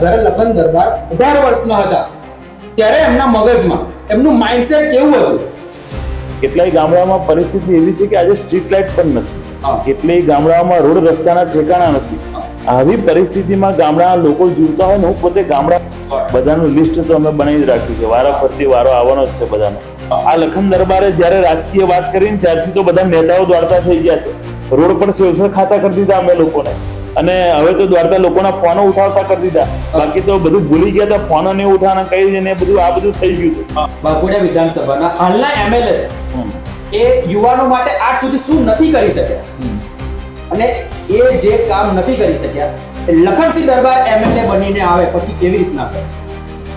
જ્યારે લખન દરબાર 18 વર્ષના હતા ત્યારે એમના મગજમાં એમનું માઇન્ડસેટ કેવું હતું? કેટલાય ગામડામાં પરિસ્થિતિ એવી છે કે આજે સ્ટ્રીટ લાઇટ પણ નથી. કેટલાય ગામડામાં રોડ રસ્તાના ઠેકાણા નથી. આવી પરિસ્થિતિમાં ગામડાના લોકો જીવતા હોય ને, હું પોતે ગામડા બધાનું લિસ્ટ તો અમે બનાવી રાખ્યું છે. વારા ફરતી વારો આવવાનો જ છે બધાનો. આ લખન દરબારે જયારે રાજકીય વાત કરીને ત્યારથી તો બધા નેતાઓ દ્વારકા થઈ ગયા છે. રોડ પર સેવસર ખાતા કરી દીધા અમે લોકોને, અને હવે તો દ્વારકા લોકોના ફોનો ઉઠાવતા કરી દીધા. બાકી તો બધું ભૂલી ગયા હતા, ફોનો ને ઉઠાવવાના કઈ ને બધું આ બધું થઈ ગયું છે. વાઘોડિયા વિધાનસભાના હાલના એમએલએ એ યુવાનો માટે આજ સુધી શું નથી કરી શક્યા, અને એ જે કામ નથી કરી શક્યા એ લખનસિંહ દરબાર એમએલએ બનીને આવે પછી કેવી રીતના કરશે?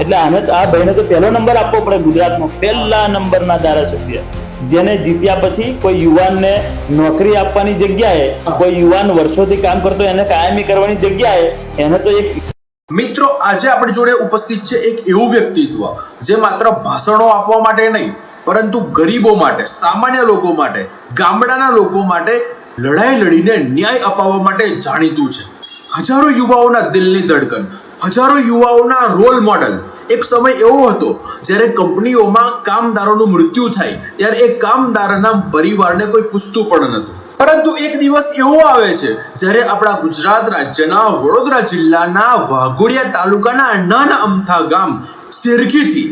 એટલે આને આ ભાઈને તો પહેલો નંબર આપવો પડે. ગુજરાતમાં પહેલા નંબરના ધારાસભ્ય જેને જીત્યા પછી કોઈ યુવાનને નોકરી આપવાની જગ્યાએ, કોઈ યુવાન વર્ષોથી કામ કરતો એને કાયમી કરવાની જગ્યાએ એને તો એક મિત્રો, આજે આપણી જોડે ઉપસ્થિત છે એક એવું વ્યક્તિત્વ જે માત્ર ભાષણો આપવા માટે નહીં, પરંતુ ગરીબો માટે, સામાન્ય લોકો માટે, ગામડાના લોકો માટે લડાઈ લડીને ન્યાય અપાવવા માટે જાણીતું છે. હજારો યુવાઓના દિલની ધડકન, હજારો યુવાઓના રોલ મોડલ. એક સમય એવો હતો જ્યારે કંપનીઓમાં કામદારોનું મૃત્યુ થાય ત્યારે એ કામદારના પરિવારને કોઈ પૂછતું પણ નહોતું. પરંતુ એક દિવસ એવો આવે છે જ્યારે આપણા ગુજરાત રાજ્યના વડોદરા જિલ્લાના વાઘોડિયા તાલુકાના નાના અમથા ગામ સેરખીથી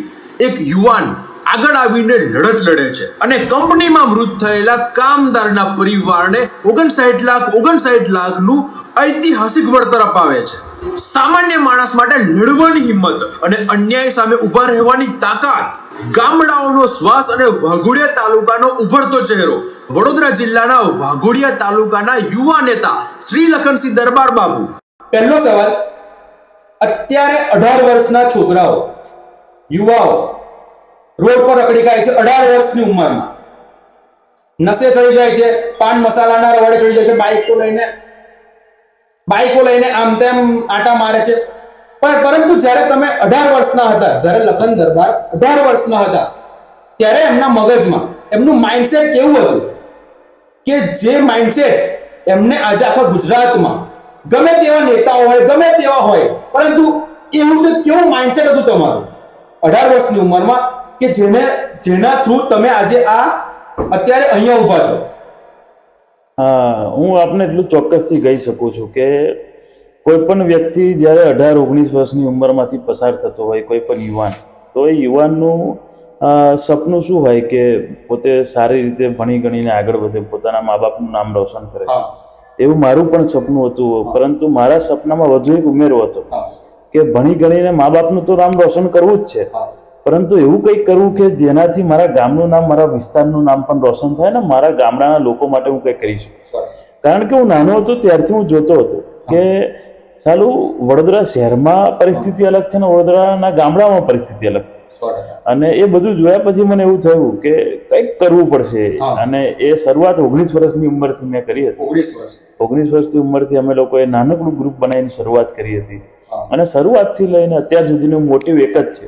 એક યુવાન આગળ આવીને લડત લડે છે અને કંપનીમાં મૃત થયેલા કામદારના પરિવારને 59 લાખનું ઐતિહાસિક વળતર અપાવે છે. સામાન્ય માણસ માટે લડવાની હિંમત અને અન્યાય સામે ઊભા રહેવાની તાકાત, ગામડાઓનો શ્વાસ અને વાઘોડિયા તાલુકાનો ઉભરતો ચહેરો, વડોદરા જિલ્લાના વાઘોડિયા તાલુકાના યુવા નેતા શ્રી લખનસિંહ દરબાર બાબુ. પહેલો સવાલ, અત્યારે 18 વર્ષના છોકરાઓ, યુવાઓ રોડ પર રખડી ખાય છે. 18 વર્ષની ઉંમરમાં નશે ચડી જાય છે, પાન મસાલાના રવાડે ચડી જાય છે, બાઈકો લઈને આમ તેમ આટા મારે છે. પરંતુ જ્યારે તમે 18 વર્ષના હતા, જ્યારે લખન દરબાર 18 વર્ષના હતા ત્યારે એમના મગજમાં એમનું માઇન્ડસેટ કેવું હતું કે જે માઇન્ડસેટ એમને આજે આખા ગુજરાતમાં ગમે તેવા નેતાઓ હોય, ગમે તેવા હોય, પરંતુ એવું તો કેવું માઇન્ડસેટ હતું તમારું 18 વર્ષની ઉંમરમાં કે જેના થ્રુ તમે આજે આ અત્યારે અહીંયા ઊભા છો? હું આપને એટલું ચોક્કસથી કહી શકું છું કે કોઈ પણ વ્યક્તિ જ્યારે 18-19 વર્ષની ઉંમરમાંથી પસાર થતો હોય, કોઈ પણ યુવાન, તો એ યુવાનનું સપનું શું હોય કે પોતે સારી રીતે ભણી ગણીને આગળ વધે, પોતાના મા બાપનું નામ રોશન કરે. એવું મારું પણ સપનું હતું. પરંતુ મારા સપનામાં વધુ એક ઉમેરો હતો કે ભણી ગણીને મા બાપનું તો નામ રોશન કરવું જ છે, પરંતુ એવું કંઈક કરવું કે જેનાથી મારા ગામનું નામ, મારા વિસ્તારનું નામ પણ રોશન થાય ને મારા ગામડાના લોકો માટે હું કંઈક કરી શકું. કારણ કે હું નાનો હતો ત્યારથી હું જોતો હતો કે સાલું વડોદરા શહેરમાં પરિસ્થિતિ અલગ છે ને વડોદરાના ગામડામાં પરિસ્થિતિ અલગ છે. અને એ બધું જોયા પછી મને એવું થયું કે કંઈક કરવું પડશે. અને એ શરૂઆત 19 વર્ષની ઉંમરથી મેં કરી હતી. 19 વર્ષની ઉંમરથી અમે લોકોએ નાનકડું ગ્રુપ બનાવીને શરૂઆત કરી હતી. અને શરૂઆતથી લઈને અત્યાર સુધીનું મોટિવ એક જ છે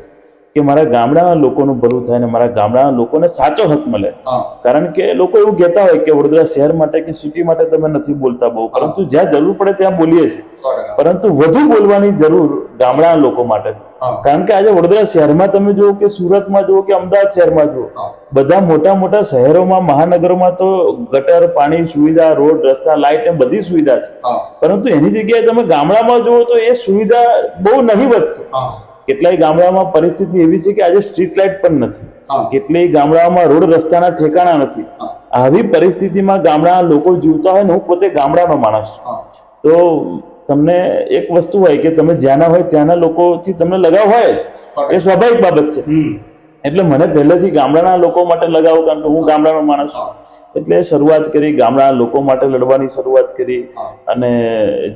કે મારા ગામડાના લોકોનું ભલું થાય ને મારા ગામડાના લોકોને સાચો હક મળે. કારણ કે લોકો એવું કહેતા હોય કે વડોદરા શહેર માટે કે સિટી માટે તમે નથી બોલતા બહુ, પરંતુ જ્યાં જરૂર પડે ત્યાં બોલીએ છીએ. પરંતુ વધુ બોલવાની જરૂર ગામડાના લોકો માટે. કારણ કે આજે વડોદરા શહેરમાં તમે જુઓ કે સુરતમાં જુઓ કે અમદાવાદ શહેરમાં જુઓ, બધા મોટા મોટા શહેરોમાં, મહાનગરોમાં તો ગટર, પાણી, સુવિધા, રોડ, રસ્તા, લાઇટ એ બધી સુવિધા છે. પરંતુ એની જગ્યાએ તમે ગામડામાં જુઓ તો એ સુવિધા બહુ નહીવત છે. કેટલાય ગામડામાં પરિસ્થિતિ એવી છે કે આજે સ્ટ્રીટ લાઇટ પણ નથી. કેટલાય ગામડામાં રોડ રસ્તાના ઠેકાણા નથી. આવી પરિસ્થિતિમાં ગામડાના લોકો જીવતા હોય ને, હું પોતે ગામડાનો માણસ છું. તો તમને એક વસ્તુ હોય કે તમે જ્યાંના હોય ત્યાંના લોકોથી તમને લગાવ હોય જ, એ સ્વાભાવિક બાબત છે. એટલે મને પહેલેથી ગામડાના લોકો માટે લગાવ, કારણ કે હું ગામડાનો માણસ છું. એટલે શરૂઆત કરી, ગામડાના લોકો માટે લડવાની શરૂઆત કરી. અને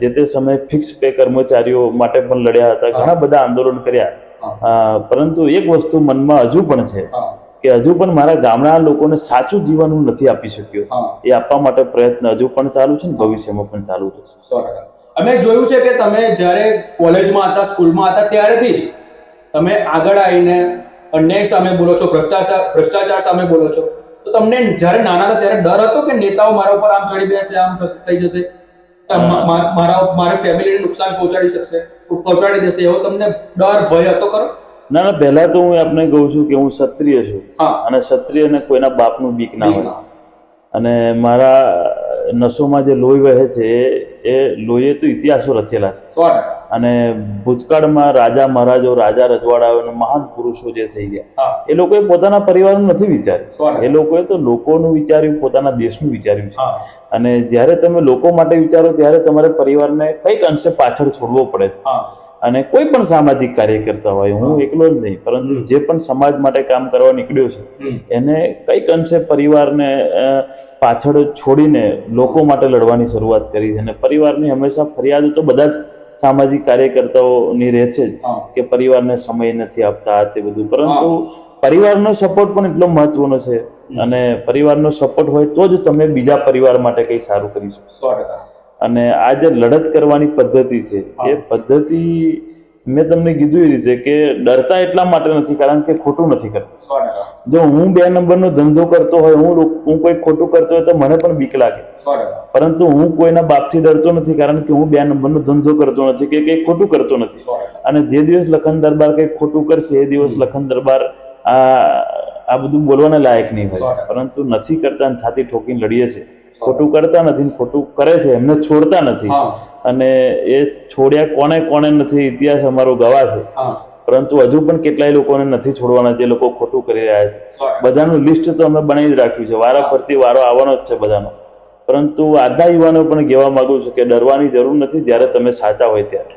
જે તે સમયે ફિક્સ પે કર્મચારીઓ માટે પણ લડ્યા હતા, ઘણા બધા આંદોલન કર્યા. પરંતુ એક વસ્તુ મનમાં હજુ પણ છે કે હજુ પણ મારા ગામડાના લોકોને સાચું જીવન હું નથી આપી શક્યો. એ આપવા માટે પ્રયત્ન હજુ પણ ચાલુ છે ને ભવિષ્યમાં પણ ચાલુ થશે. અમે જોયું છે કે તમે જ્યારે કોલેજમાં હતા, સ્કૂલમાં હતા ત્યારેથી જ તમે આગળ આવીને અન્યાય સામે બોલો છો, ભ્રષ્ટાચાર સામે બોલો છો. તો તમને જ્યારે નાના હતા ત્યારે ડર હતો કે નેતાઓ મારા ઉપર આમ ચડી બેસે, આમ થઈ જશે? મારા ફેમિલીને નુકસાન પહોંચાડી દેશે એવો તમને ડર ભય હતો ખરો? ના, પહેલા તો હું આપને કહું છું કે હું ક્ષત્રિય છું, હા. અને ક્ષત્રિયને કોઈના બાપનું બીક ના હોય. અને મારા નસોમાં જે લોહી વહે છે એ લોહીએ તો ઇતિહાસો રચેલા છે. 100%. અને ભૂતકાળમાં રાજા મહારાજો, રાજા રજવાડાઓ અને મહાન પુરુષો જે થઈ ગયા, હા. એ લોકોએ પોતાના પરિવારનું નથી વિચાર્યું. 100%. એ લોકોએ તો લોકોનું વિચાર્યું, પોતાના દેશનું વિચાર્યું છે. હા. અને જ્યારે તમે લોકો માટે વિચારો ત્યારે તમારે પરિવારને કંઈક અંશે પાછળ છોડવો પડે છે. હા. અને કોઈ પણ સામાજિક કાર્ય કરતા હોય, હું એકલો જ નહીં, પરંતુ જે પણ સમાજ માટે કામ કરવા નીકળ્યો છે એને કંઈક અંશે પરિવારને પાછળ છોડીને લોકો માટે લડવાની શરૂઆત કરી છે. અને પરિવારની હંમેશા ફરિયાદ તો બધા જ સામાજિક કાર્યકર્તાઓની રહે છે જ કે પરિવારને સમય નથી આપતા, તે બધું. પરંતુ પરિવારનો સપોર્ટ પણ એટલો મહત્વનો છે, અને પરિવારનો સપોર્ટ હોય તો જ તમે બીજા પરિવાર માટે કંઈ સારું કરી શકો. 100%. અને આ જે લડત કરવાની પદ્ધતિ છે એ પદ્ધતિ મેં તમને કીધું એ રીતે કે ડરતા એટલા માટે નથી કારણ કે ખોટું નથી કરતા. 100%. જો હું 2 નંબરનો ધંધો કરતો હોય, હું કોઈ ખોટું કરતો હોય તો મને પણ બીક લાગે. 100%. પરંતુ હું કોઈના બાપથી ડરતો નથી કારણ કે હું 2 નંબરનો ધંધો કરતો નથી કે કંઈ ખોટું કરતો નથી. અને જે દિવસ લખન દરબાર કંઈક ખોટું કરશે એ દિવસ લખન દરબાર આ બધું બોલવાના લાયક નહીં હોય. પરંતુ નથી કરતા, છાતી ઠોકીને લડીએ છીએ. ખોટું કરતા નથી, ખોટું કરે છે એમને છોડતા નથી. અને એ છોડ્યા કોને કોને નથી ઇતિહાસ અમારો ગવા છે. પરંતુ હજુ પણ કેટલાય લોકોને નથી છોડવાના જે લોકો ખોટું કરી રહ્યા છે. બધાનું લિસ્ટ તો અમે બનાવી જ રાખ્યું છે, વારા ફરતી વારો આવવાનો જ છે બધાનો. પરંતુ આજના યુવાનો પણ કહેવા માંગુ છું કે ડરવાની જરૂર નથી જ્યારે તમે સાચા હોય ત્યારે.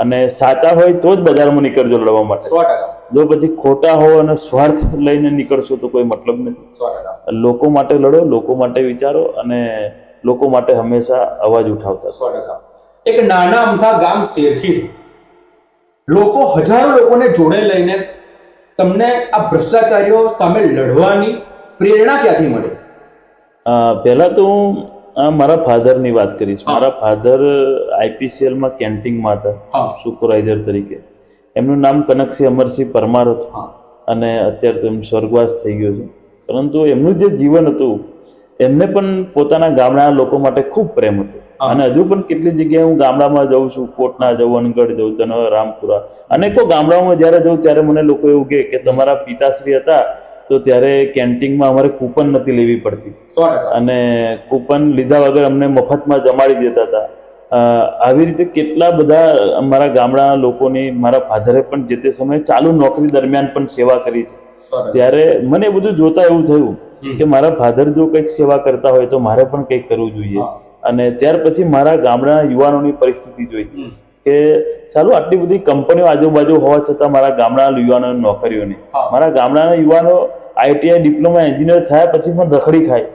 અને સાચા હોય તો જ બજારમાં નીકળજો લડવા માટે. 100%. જો પછી ખોટા હો અને સ્વાર્થ લઈને નીકળશો તો કોઈ મતલબ નથી. 100%. લોકો માટે લડો, લોકો માટે વિચારો, અને લોકો માટે હંમેશા અવાજ ઉઠાવતા. 100%. એક નાના અમથા ગામ શેરખીર, લોકો હજારો લોકોને જોડે લઈને તમને આ ભ્રષ્ટાચારીઓ સામે લડવાની પ્રેરણા ક્યાંથી મળે? પહેલા તો હું મારા ફાધરની વાત કરીશ. મારા ફાધર IPCLમાં કેન્ટીનમાં હતા સુપરવાઇઝર તરીકે. એમનું નામ કનકસિંહ અમરસિંહ પરમાર હતું, અને અત્યારે તો એમ સ્વર્ગવાસ થઈ ગયો છે. પરંતુ એમનું જે જીવન હતું એમને પણ પોતાના ગામડાના લોકો માટે ખૂબ પ્રેમ હતો. અને હજુ પણ કેટલી જગ્યાએ હું ગામડામાં જાઉં છું, કોટના જાઉં, અનગઢ જાઉં, ધનોર, રામપુરા, અનેકો ગામડાઓમાં જ્યારે જાઉં ત્યારે મને લોકો એવું કહે કે તમારા પિતાશ્રી હતા તો ત્યારે કેન્ટીનમાં અમારે કૂપન નથી લેવી પડતી, અને કૂપન લીધા વગર અમને મફતમાં જમાડી દેતા હતા. આવી રીતે કેટલા બધા અમારા ગામડાના લોકોની મારા ફાધરે પણ જે તે સમયે ચાલુ નોકરી દરમિયાન પણ સેવા કરી છે. ત્યારે મને બધું જોતા એવું થયું કે મારા ફાધર જો કંઈક સેવા કરતા હોય તો મારે પણ કંઈક કરવું જોઈએ. અને ત્યાર પછી મારા ગામડાના યુવાનોની પરિસ્થિતિ જોઈ કે ચાલો આટલી બધી કંપનીઓ આજુબાજુ હોવા છતાં મારા ગામડાના યુવાનોને નોકરીઓ નહીં. મારા ગામડાના યુવાનો ITI ડિપ્લોમા એન્જિનિયર થયા પછી પણ રખડી ખાય,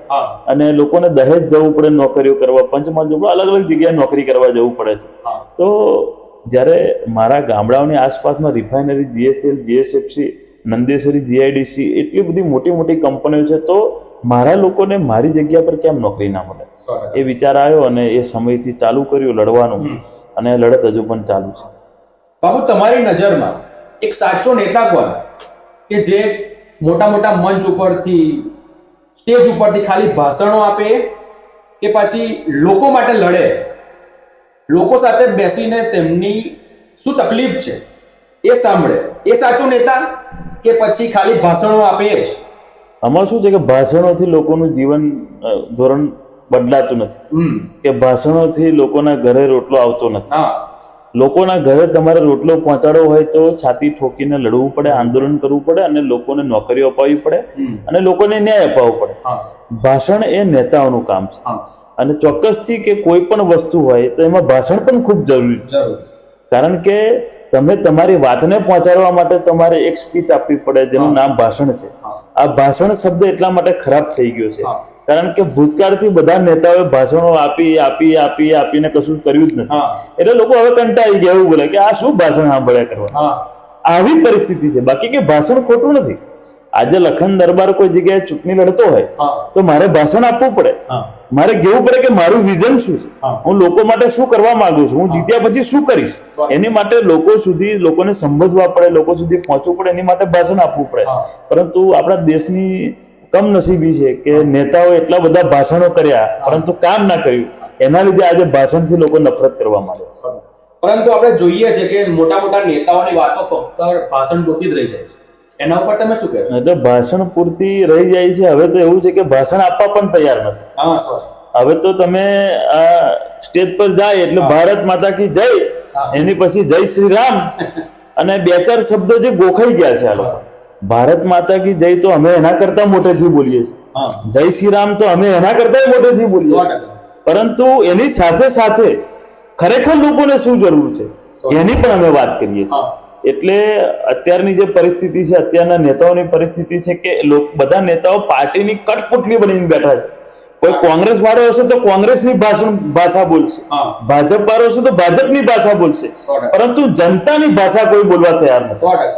અને લોકોને દહેજ જવું પડે નોકરીઓ કરવા, પંચમહાલ જવું, અલગ અલગ જગ્યાએ નોકરી કરવા જવું પડે છે. તો જ્યારે મારા ગામડાઓની આસપાસમાં refinery, GSL, GSFC, Nandesari, GIDC એટલી બધી મોટી મોટી કંપનીઓ છે, તો મારા લોકોને મારી જગ્યા પર કેમ નોકરી ના મળે? એ વિચાર આવ્યો અને એ સમયથી ચાલુ કર્યું લડવાનું, અને લડત હજુ પણ ચાલુ છે. બાબુ, તમારી નજરમાં એક સાચો નેતા કોણ કે જે મોટા મોટા મંચ ઉપરથી, સ્ટેજ ઉપરથી ખાલી ભાષણો આપે કે પછી લોકો માટે લડે, લોકો સાથે બેસીને તેમની શું તકલીફ છે એ સાંભળે, એ સાચો નેતા કે પછી ખાલી ભાષણો આપે જ? આમાં શું છે કે ભાષણોથી લોકોનું જીવન ધોરણ બદલાતું નથી, કે ભાષણોથી લોકોના ઘરે રોટલો આવતો નથી. લોકોના ઘરે તમારે રોટલો પહોંચાડવો હોય તો છાતી ઠોકીને લડવું પડે, આંદોલન કરવું પડે, અને લોકોને નોકરીઓ અપાવવી પડે, અને લોકોને ન્યાય અપાવવો પડે. ભાષણ એ નેતાઓનું કામ છે. અને ચોક્કસથી કે કોઈ પણ વસ્તુ હોય તો એમાં ભાષણ પણ ખૂબ જરૂરી છે. કારણ કે તમે તમારી વાતને પહોંચાડવા માટે તમારે એક સ્પીચ આપવી પડે જેનું નામ ભાષણ છે. આ ભાષણ શબ્દ એટલા માટે ખરાબ થઈ ગયો છે કારણ કે ભૂતકાળથી બધા નેતાઓએ ભાષણો આપીને કશું કર્યું જ નથી. એટલે લોકો હવે કંટાળી ગયા, એવું બોલે કે આ શું ભાષણ સાંભળ્યા કરવા. આવી પરિસ્થિતિ છે. બાકી કે ભાષણ ખોટું નથી. આજે લખન દરબાર કોઈ જગ્યાએ ચૂંટણી લડતો હોય તો મારે ભાષણ આપવું પડે, મારે કહેવું પડે કે મારું વિઝન શું છે, હું લોકો માટે શું કરવા માંગુ છું, હું જીત્યા પછી શું કરીશ. એની માટે લોકો સુધી, લોકોને સમજવા પડે, લોકો સુધી પહોંચવું પડે, એની માટે ભાષણ આપવું પડે. પરંતુ આપણા દેશની કમનસીબી છે કે નેતાઓ એટલા બધા ભાષણો કર્યા પરંતુ કામ ના કર્યું. એના લીધે આજે ભાષણથી લોકો નફરત કરવા માંડે છે. પરંતુ આપણે જોઈએ છે કે મોટા મોટા નેતાઓની વાતો ફક્ત ભાષણ પૂરતી જ રહી જાય છે, એના ઉપર તમે શું કહેશો? એટલે ભાષણ પૂરતી રહી જાય છે. હવે તો એવું છે કે ભાષણ આપવા પણ તૈયાર નથી. હા સર, હવે તો તમે સ્ટેજ પર જાય એટલે ભારત માતા કી જય, એની પછી જય શ્રી રામ અને બે ચાર શબ્દો જે ગોખાઈ ગયા છે આ લોકો. ભારત માતા કી જય તો અમે એના કરતા મોટેથી બોલીએ છીએ, હા જય શ્રી રામ તો અમે એના કરતા મોટેથી બોલીએ છીએ. 100%. પરંતુ એની સાથે સાથે ખરેખર લોકોને શું જરૂર છે એની પણ અમે વાત કરીએ છીએ. હા. એટલે અત્યારની જે પરિસ્થિતિ છે, અત્યારના નેતાઓની પરિસ્થિતિ છે કે બધા નેતાઓ પાર્ટીની કઠપુતળી બનીને બેઠા છે. કોઈ કોંગ્રેસ વાળો હશે તો કોંગ્રેસની ભાષા બોલશે, હા. ભાજપ વાળો હશે તો ભાજપની ભાષા બોલશે, 100%. પરંતુ જનતાની ભાષા કોઈ બોલવા તૈયાર નથી. 100%.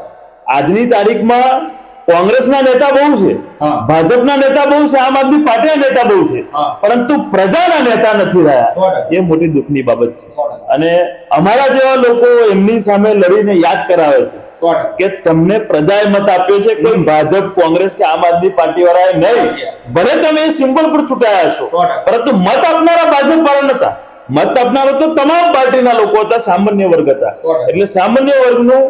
આજની તારીખમાં કોંગ્રેસના નેતા બહુ છે, હા. ભાજપના નેતા બહુ છે, આમ આદમી પાર્ટીના નેતા બહુ છે, હા. પરંતુ પ્રજાના નેતા નથી રહ્યા. 100%. એ મોટી દુઃખની બાબત છે. 100%. અને અમારા જેવા લોકો એમની સામે લડીને યાદ કરાવે છે 100%. કે તમને પ્રજાએ મત આપ્યો છે, કોઈ ભાજપ, કોંગ્રેસ કે આમ આદમી પાર્ટી વાળાએ નહીં. ભલે તમે એ સિમ્બોલ પર ચૂંટાયા છો, 100%. પરંતુ મત આપનારા ભાજપ વાળા નતા. મત આપનારા તો તમામ પાર્ટીના લોકો હતા, સામાન્ય વર્ગ હતા. 100%. એટલે સામાન્ય વર્ગનું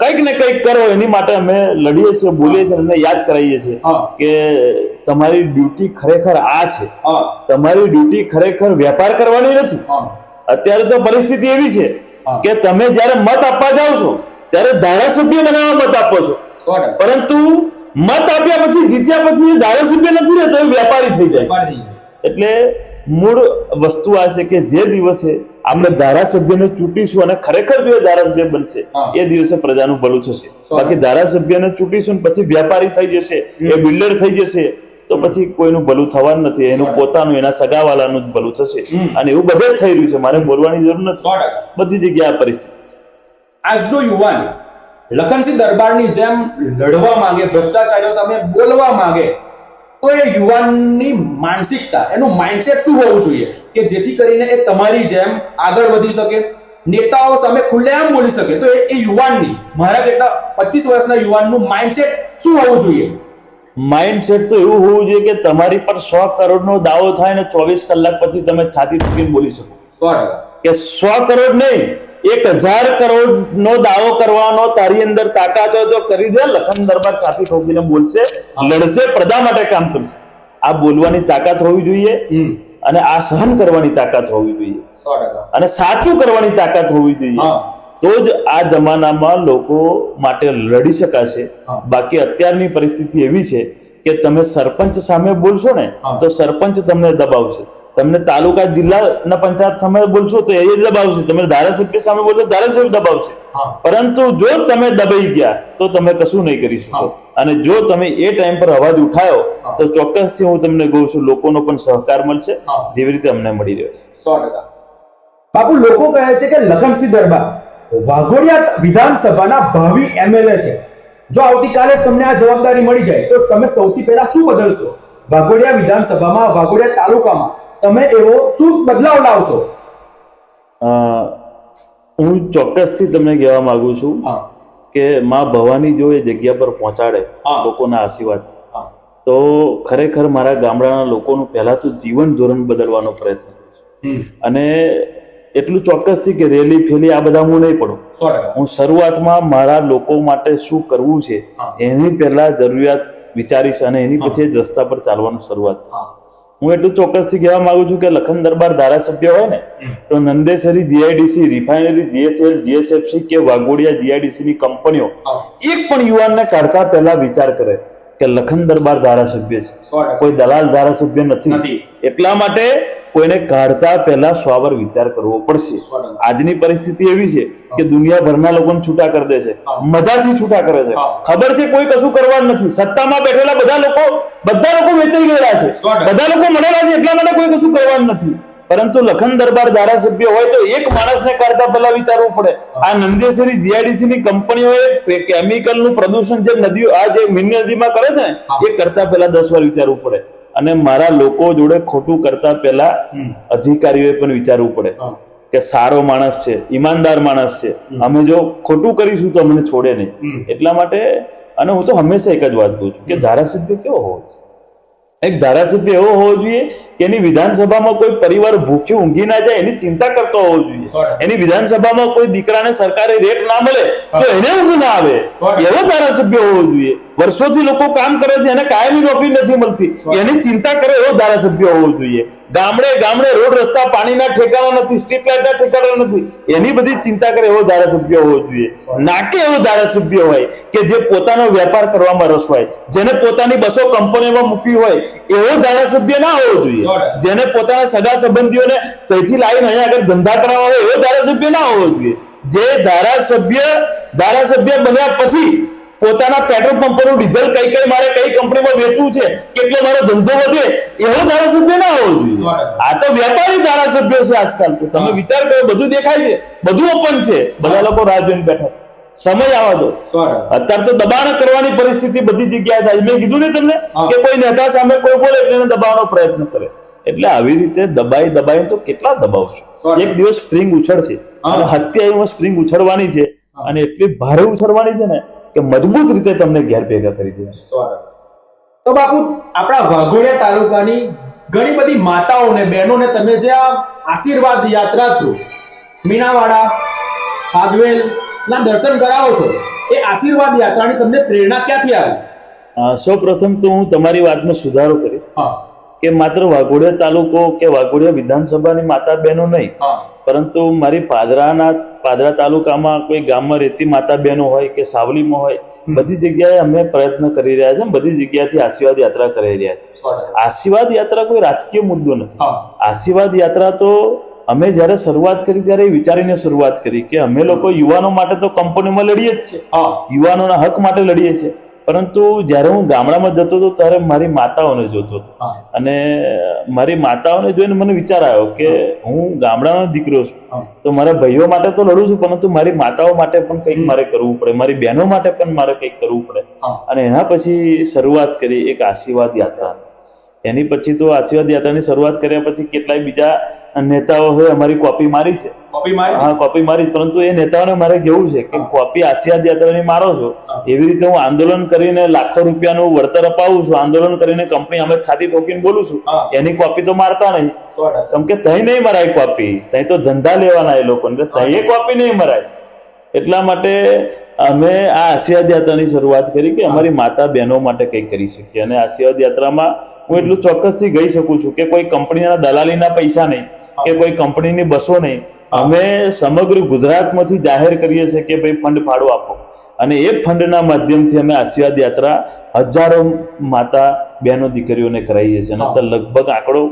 કંઈક ને કંઈક કરો એની માટે અમે લડીએ છીએ, બોલીએ છીએ અને યાદ કરાવીએ છીએ હા. કે તમારી ડ્યુટી ખરેખર આ છે. હા તમારી ડ્યુટી ખરેખર વેપાર કરવાની નથી. હા અત્યારે તો પરિસ્થિતિ એવી છે હા. કે તમે જ્યારે મત આપવા જાઓ છો ત્યારે ધારાસભ્ય બનાવવા મત આપો છો, 100%. પરંતુ મત આપ્યા પછી, જીત્યા પછી એ ધારાસભ્ય નથી રહેતો, એ વેપારી થઈ જાય. પાડી. એટલે મૂળ વસ્તુ આ છે કે જે દિવસે આપણે ધારાસભ્યને ચૂંટીશું અને ખરેખર જો એ ધારાસભ્ય બનશે હા. એ દિવસે પ્રજાનું ભલું થશે. બાકી ધારાસભ્યને ચૂંટીશું ને પછી વ્યાપારી થઈ જશે, એ બિલ્ડર થઈ જશે, તો પછી કોઈનું ભલું થવાનું નથી. એનું પોતાનું, એના સગાવાલાનું જ ભલું થશે. અને એવું બધે જ થઈ રહ્યું છે. મારે બોલવાની જરૂર નથી. 100%. બધી જગ્યાએ આ પરિસ્થિતિ છે. આજનો યુવાન લખનસિંહ દરબારની જેમ લડવા માંગે, ભ્રષ્ટાચારીઓ સામે બોલવા માંગે, તો એ યુવાનની માનસિકતા, એનું માઇન્ડસેટ શું હોવું જોઈએ કે જેથી કરીને એ તમારી જેમ આગળ વધી શકે, નેતાઓ સામે ખુલ્લેઆમ બોલી શકે? તો એ યુવાનની, મારા જેટલા 25 વર્ષના યુવાનનું માઇન્ડસેટ શું હોવું જોઈએ? માઇન્ડસેટ તો એવું હોવું જોઈએ કે તમારી પર 100 કરોડનો દાવો થાય ને 24 કલાક પછી તમે છાતી ઠોકીને બોલી શકો 100%. કે 100 કરોડ નહીં, 1000 કરોડનો દાવો કરવાનો તારી અંદર તાકાત હોય તો કરી દે. લખન દરબાર છાતી ઠોકીને બોલશે, લડશે, પ્રજા માટે કામ કરશે. આ બોલવાની તાકાત હોવી જોઈએ અને આ સહન કરવાની તાકાત હોવી જોઈએ 100%. અને સાચું કરવાની તાકાત હોવી જોઈએ. હા. તો જ આ જમાનામાં લોકો માટે લડી શકાશે. હા. બાકી અત્યારની પરિસ્થિતિ એવી છે કે તમે સરપંચ સામે બોલશો ને હા. તો સરપંચ તમને દબાવશે, તમને તાલુકા જિલ્લાના પંચાયત સામે બોલશો તો એ દબાવશે, તમે ધારાસભ્ય સામે બોલશો ધારાસભ્ય દબાવશે. હા. પરંતુ જો તમે દબાઈ ગયા તો તમે કશું નહીં કરી શકો. હા. અને જો તમે એ ટાઈમ પર અવાજ ઉઠાયો તો ચોક્કસથી હું તમને કહું છું લોકોનો પણ સહકાર મળશે, હા. જેવી રીતે અમને મળી રહ્યો છે. 100%. બાપુ, લોકો કહે છે કે લખનસિંહ દરબાર વાઘોડિયા વિધાનસભાના ભાવિ એમએલએ છે. જો આવતીકાલે તમને આ જવાબદારી મળી જાય તો તમે સૌથી પહેલા શું બદલશો? વાઘોડિયા વિધાનસભામાં, વાઘોડિયા તાલુકામાં તમે એવો શું બદલાવ લાવશો? હું ચોક્કસથી તમને કહેવા માંગુ છું હા કે માં ભવાની જો એ જગ્યા પર પહોંચાડે હા. લોકોના આશીર્વાદ, હા તો ખરેખર મારા ગામડાના લોકોનું પહેલા તો જીવન ધોરણ બદલવાનો પ્રયત્ન કરીશ. અને એટલું ચોક્કસથી કે રેલી ફેલી આ બધા હું નહીં પડું. 100%. હું શરૂઆતમાં મારા લોકો માટે શું કરવું છે હા. એની પહેલા જરૂરિયાત વિચારીશ અને એની પછી જ રસ્તા પર ચાલવાનું શરૂઆત કરીશ. હા હું એટલું ચોક્કસથી કહેવા માંગુ છું કે લખન દરબાર ધારાસભ્ય હોય ને તો Nandesari GIDC, refinery, GSL, GSFC કે વાઘોડિયા જીઆઈડીસી ની કંપનીઓ હા. એક પણ યુવાનને કાઢતા પહેલા વિચાર કરે કે લખન દરબાર ધારાસભ્ય છે, 100%. કોઈ દલાલ ધારાસભ્ય નથી. નથી. એટલા માટે કોઈને કાઢતા પહેલા 100 વાર વિચાર કરવો પડશે. 100%. આજની પરિસ્થિતિ એવી છે કે દુનિયાભરના લોકોને છૂટા કરી દે છે, હા. મજાથી છૂટા કરે છે. હા. ખબર છે કોઈ કશું કરવા નથી. સત્તામાં બેઠેલા બધા લોકો વેચાઈ ગયેલા છે, 100%. બધા લોકો મળેલા છે, એટલા માટે કોઈ કશું કરવાનું નથી. પરંતુ લખન દરબાર ધારાસભ્ય હોય તો એક માણસને કાઢતા પહેલા વિચારવું પડે. આ નંદેસરી જીઆઈડીસી ની કંપનીઓએ કેમિકલનું પ્રદૂષણ જે નદીઓ, આ જે મીન નદીમાં કરે છે ને, એ કરતા પહેલા 10 વાર વિચારવું પડે. અને મારા લોકો જોડે ખોટું કરતા પહેલા અધિકારીઓએ પણ વિચારવું પડે હા. કે સારો માણસ છે, ઈમાનદાર માણસ છે, અમે જો ખોટું કરીશું તો અમને છોડે નહીં. એટલા માટે, અને હું તો હંમેશા એક જ વાત કહું છું કે ધારાસભ્ય કેવો હોવો જોઈએ? એક ધારાસભ્ય એવો હોવો જોઈએ કે એની વિધાનસભામાં કોઈ પરિવાર ભૂખ્યું ઊંઘી ના જાય એની ચિંતા કરતો હોવો જોઈએ. એની વિધાનસભામાં કોઈ દીકરાને સરકારી રેટ ના મળે તો એને ઊંઘ ના આવે એવો ધારાસભ્ય હોવો જોઈએ. વર્ષોથી લોકો કામ કરે છે એને કાયમી નોકરી નથી મળતી એની ચિંતા કરે એવો ધારાસભ્ય હોવો જોઈએ. ગામડે ગામડે રોડ રસ્તા પાણીના ઠેકાણા નથી, સ્ટ્રીટ લાઇટના ઠેકાણા નથી, એની બધી ચિંતા કરે એવો ધારાસભ્ય હોવો જોઈએ. નાકે એવો ધારાસભ્ય હોય કે જે પોતાનો વેપાર કરવામાં રસ હોય, જેને પોતાની બસો કંપનીમાં મૂકી હોય એવો ધારાસભ્ય ના હોવો જોઈએ. જેને પોતાના સગા સંબંધીઓને ત્યાંથી લાવીને અહીંયા આગળ ધંધા કરાવવા હોય એવો ધારાસભ્ય ના હોવો જોઈએ. જે ધારાસભ્ય બન્યા પછી પોતાના પેટ્રોલ પંપનું ડીઝલ કઈ મારે કઈ કંપનીમાં વેચવું છે, કેટલો મારો ધંધો વધે એવો ધારાસભ્ય ના હોવો જોઈએ. આ તો વેપારી ધારાસભ્યો છે આજકાલ. તો તમે વિચાર કરો, બધું દેખાય છે, બધું ઓપન છે, બધા લોકો રાહ જોઈને બેઠા. સમય આવવા દો. અત્યારે તો દબાણ કરવાની પરિસ્થિતિ બધી જગ્યાએ થાય. મેં કીધું ને તમને કે કોઈ નેતા સામે કોઈ બોલે એટલે એને દબાવવાનો પ્રયત્ન કરે. એટલે આવી રીતે દબાઈ તો કેટલા દબાવશો? એક દિવસ સ્પ્રિંગ ઉછળશે અને હત્યામાં સ્પ્રિંગ ઉછળવાની છે અને એટલી ભારે ઉછળવાની છે ને કે મજબૂત રીતે તમને ઘેર ભેગા કરી દે. તો બાપુ, આપણા વાઘોડિયા તાલુકાની ઘણી બધી માતાઓને બહેનોને તમે જે આ આશીર્વાદ યાત્રા થ્રુ મીનાવાડા હાગવેલ ના દર્શન કરાવો છો, એ આશીર્વાદ યાત્રાની તમને પ્રેરણા ક્યાંથી આવી? સૌ પ્રથમ તો હું તમારી વાતનો સુધારો કરી કે માત્ર વાઘોડિયા તાલુકો કે વાઘોડિયા વિધાનસભાની માતા બહેનો નહીં, પરંતુ મારી પાદરા તાલુકામાં કોઈ ગામમાં રહેતી માતા બહેનો હોય કે સાવલીમાં હોય, બધી જગ્યાએ અમે પ્રયત્ન કરી રહ્યા છે. બધી જગ્યાથી આશીર્વાદ યાત્રા કરી રહ્યા છે. આશીર્વાદ યાત્રા કોઈ રાજકીય મુદ્દો નથી. આશીર્વાદ યાત્રા તો અમે જયારે શરૂઆત કરી ત્યારે વિચારીને શરૂઆત કરી કે અમે લોકો યુવાનો માટે તો કંપનીમાં લડીએ જ છે, યુવાનોના હક માટે લડીએ છીએ. પરંતુ જયારે હું ગામડામાં જતો હતો ત્યારે મારી માતાઓને જોતો હતો અને મારી માતાઓને જોઈને મને વિચાર આવ્યો કે હું ગામડાનો દીકરો છું તો મારા ભાઈઓ માટે તો લડું છું, પરંતુ મારી માતાઓ માટે પણ કંઈક મારે કરવું પડે, મારી બહેનો માટે પણ મારે કંઈક કરવું પડે. અને એના પછી શરૂઆત કરી એક આશીર્વાદ યાત્રા. એની પછી તો આશીર્વાદ યાત્રાની શરૂઆત કર્યા પછી કેટલાય બીજા નેતાઓ હોય અમારી કોપી મારી છે. કોપી મારી, પરંતુ એ નેતાઓને મારે કેવું છે કે કોપી આશીર્વાદ યાત્રાની મારો છો, એવી રીતે હું આંદોલન કરીને લાખો રૂપિયાનું વળતર અપાવું છું, આંદોલન કરીને કંપની અમે છાતી ઠોકીને બોલું છું, એની કોપી તો મારતા નહીં. કેમ કે તઈ નહીં મરાય કોપી, તઈ તો ધંધા લેવાના એ લોકો, તઈ એ કોપી નહીં મરાય. એટલા માટે અમે આ આશીર્વાદ યાત્રાની શરૂઆત કરી કે અમારી માતા બહેનો માટે કંઈક કરી શકીએ. અને આશીર્વાદ યાત્રામાં હું એટલું ચોક્કસથી કહી શકું છું કે કોઈ કંપનીના દલાલીના પૈસા નહીં કે કોઈ કંપનીની બસો નહીં, અમે સમગ્ર ગુજરાતમાંથી જાહેર કરીએ છીએ કે ભાઈ ફંડ ફાળો આપો, અને એ ફંડના માધ્યમથી અમે આશીર્વાદ યાત્રા હજારો માતા બહેનો દીકરીઓને કરાવીએ છીએ. અને લગભગ આંકડો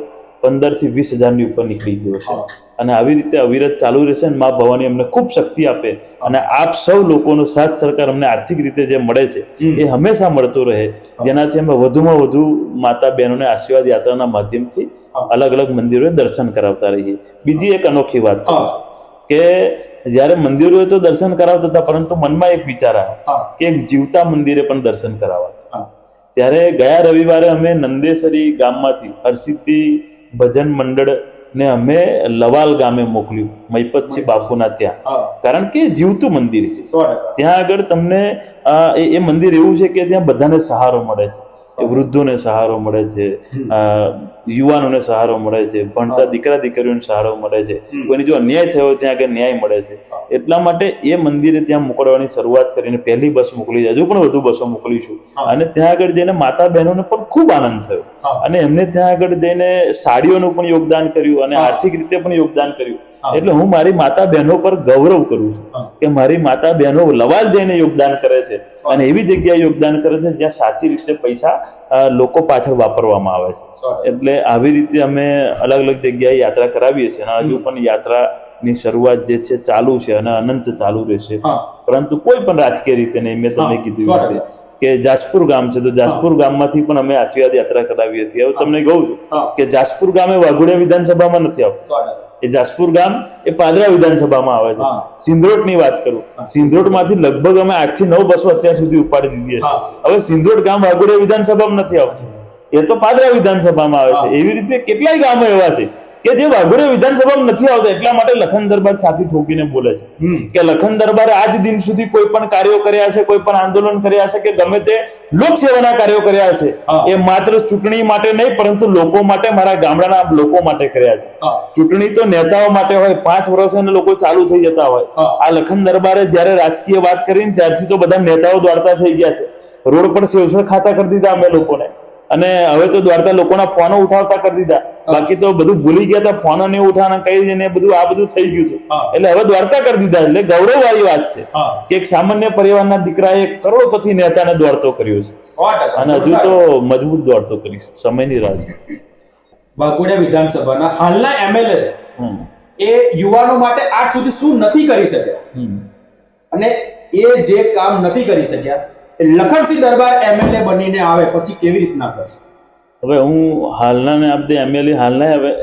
15 થી 20 હજારની ઉપર નીકળી ગયો છે. અને આવી રીતે અવિરત ચાલુ રહેશે. મા ભવાની અમને ખૂબ શક્તિ આપે અને આપ સૌ લોકોનો સાથ સરકાર અમને આર્થિક રીતે જે મળે છે એ હંમેશા મળતો રહે, જેનાથી અમે વધુમાં વધુ માતા બહેનોને આશીર્વાદ યાત્રાના માધ્યમથી અલગ અલગ મંદિરોએ દર્શન કરાવતા રહીએ. બીજી એક અનોખી વાત કે જયારે મંદિરોએ તો દર્શન કરાવતા હતા, પરંતુ મનમાં એક વિચાર આવ્યો કે એક જીવતા મંદિરે પણ દર્શન કરાવવા. ત્યારે ગયા રવિવારે અમે નંદેસરી ગામમાંથી હરસિદ્ધિ ભજન મંડળ ને અમે લવાલ ગામે મોકલ્યું, મૈપતસિંહ બાપુના ત્યાં, કારણ કે જીવતું મંદિર છે. ત્યાં આગળ તમને એ મંદિર એવું છે કે ત્યાં બધાને સહારો મળે છે, વૃદ્ધોને સહારો મળે છે, યુવાનોને સહારો મળે છે, ભણતા દીકરા દીકરીઓને સહારો મળે છે, કોઈને જો અન્યાય થયો ત્યાં આગળ ન્યાય મળે છે. એટલા માટે એ મંદિરે ત્યાં મોકલવાની શરૂઆત કરીને પહેલી બસ મોકલી, હજુ પણ વધુ બસો મોકલીશું. અને ત્યાં આગળ જઈને માતા બહેનોને પણ ખૂબ આનંદ થયો અને એમને ત્યાં આગળ જઈને સાડીઓનું પણ યોગદાન કર્યું અને આર્થિક રીતે પણ યોગદાન કર્યું. એટલે હું મારી માતા બહેનો પર ગૌરવ કરું છું કે મારી માતા બહેનો લવાલ જઈને યોગદાન કરે છે અને એવી જગ્યાએ યોગદાન કરે છે જ્યાં સાચી રીતે પૈસા લોકો પાછળ વાપરવામાં આવે છે. એટલે આવી રીતે અમે અલગ અલગ જગ્યાએ યાત્રા કરાવીએ છીએ અને હજુ પણ યાત્રાની શરૂઆત જે છે ચાલુ છે અને અનંત ચાલુ રહેશે. પરંતુ કોઈ પણ રાજકીય રીતે નહીં. મેં તમને કીધું રીતે કે જાસપુર ગામ છે તો જાસપુર ગામમાંથી પણ અમે આશીર્વાદ યાત્રા કરાવી હતી. હવે તમને કહું છું કે જાસપુર ગામ એ વાઘોડિયા વિધાનસભામાં નથી આવતું. એ જાસપુર ગામ એ પાદરા વિધાનસભામાં આવે છે. સિંધરોટ ની વાત કરું, સિંધરોટ માંથી લગભગ અમે 8 થી 9 બસો અત્યાર સુધી ઉપાડી દીધી છે. હવે સિંધરોટ ગામ વાઘોડિયા વિધાનસભામાં નથી આવતું, એ તો પાદરા વિધાનસભામાં આવે છે. એવી રીતે કેટલાય ગામો એવા છે કે જે વાઘોડિયા વિધાનસભામાં નથી આવતા એટલા માટે લખન દરબાર છાતી ઠોકીને બોલે છે કે લખન દરબારે આજ દિન સુધી કોઈ પણ કાર્યો કર્યા છે, કોઈ પણ આંદોલન કર્યા છે કે ગમે તે લોકસેવાના કાર્યો કર્યા છે, એ માત્ર ચૂંટણી માટે નહીં પરંતુ લોકો માટે, મારા ગામડાના લોકો માટે કર્યા છે. ચૂંટણી તો નેતાઓ માટે હોય, 5 વર્ષ એને લોકો ચાલુ થઈ જતા હોય. આ લખન દરબારે જયારે રાજકીય વાત કરીને ત્યારથી તો બધા નેતાઓ દ્વારકા થઈ ગયા છે. રોડ પર સેવસર ખાતા કરી દીધા અમે લોકોને, અને હવે તો દ્વારકા લોકોના ફોનો ઉઠાવતા કરી દીધા. બાકી તો બધું ભૂલી ગયા હતા, ફોનો નહીં ઉઠાવવાના કઈ જઈને બધું આ બધું થઈ ગયું હતું. એટલે હવે દ્વારકા કરી દીધા. એટલે ગૌરવવાળી વાત છે કે એક સામાન્ય પરિવારના દીકરાએ કરોડપતિ નેતાને દોડતો કર્યો છે, અને હજુ તો મજબૂત દોડતો કરીશું. સમયની રાહ. વાઘોડિયા વિધાનસભાના હાલના એમએલએ એ યુવાનો માટે આજ સુધી શું નથી કરી શક્યા, અને એ જે કામ નથી કરી શક્યા લખનસિંહ દરબાર એમએલએ બનીને આવે પછી કેવી રીતના કરશે? હવે હું હાલના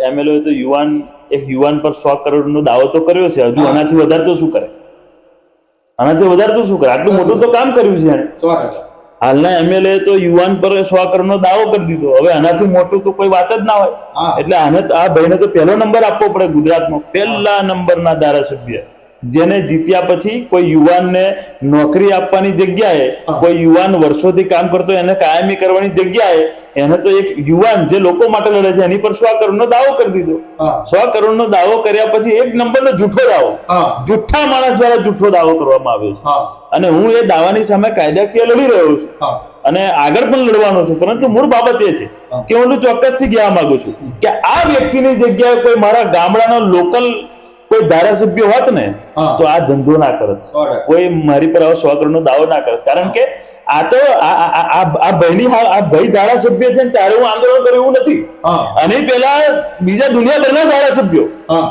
એમએલએ તો યુવાન પર 100 કરોડનો દાવો તો કર્યો છે. હજુ આનાથી વધારે તો શું કરે? આટલું મોટું તો કામ કર્યું છે એને. હાલના એમએલએ તો યુવાન પર 100 કરોડનો દાવો કરી દીધો. હવે આનાથી મોટું તો કોઈ વાત જ ના હોય. એટલે આ ભાઈને તો પહેલો નંબર આપવો પડે. ગુજરાતનો પહેલા નંબરના ધારાસભ્ય, જેને જીત્યા પછી કોઈ યુવાનને નોકરી આપવાની જગ્યાએ, કોઈ યુવાન વર્ષોથી કામ કરતો એને કાયમી કરવાની જગ્યાએ એને તો એક યુવાન જે લોકો માટે લડે છે એની પર 100 કરોડનો દાવો કરી દીધો. 100 કરોડનો દાવો કર્યા પછી 1 નંબરનો જૂઠો દાવો, જુઠ્ઠા માણસ દ્વારા જૂઠો દાવો કરવામાં આવ્યો છે. અને હું એ દાવાની સામે કાયદાકીય લડી રહ્યો છું અને આગળ પણ લડવાનો છું. પરંતુ મૂળ બાબત એ છે કે હું ચોક્કસથી કહેવા માંગુ છું કે આ વ્યક્તિની જગ્યાએ કોઈ મારા ગામડાનો લોકલ કોઈ ધારાસભ્ય હોત ને તો આ ધંધો ના કરત, કોઈ મારી પર 100 કરોડનો દાવો ના કરત. કારણ કે આ તો આ ભાઈ ધારાસભ્ય છે ત્યારે હું આંદોલન કર્યું એવું નથી. અને પેલા બીજા દુનિયાભરના ધારાસભ્યો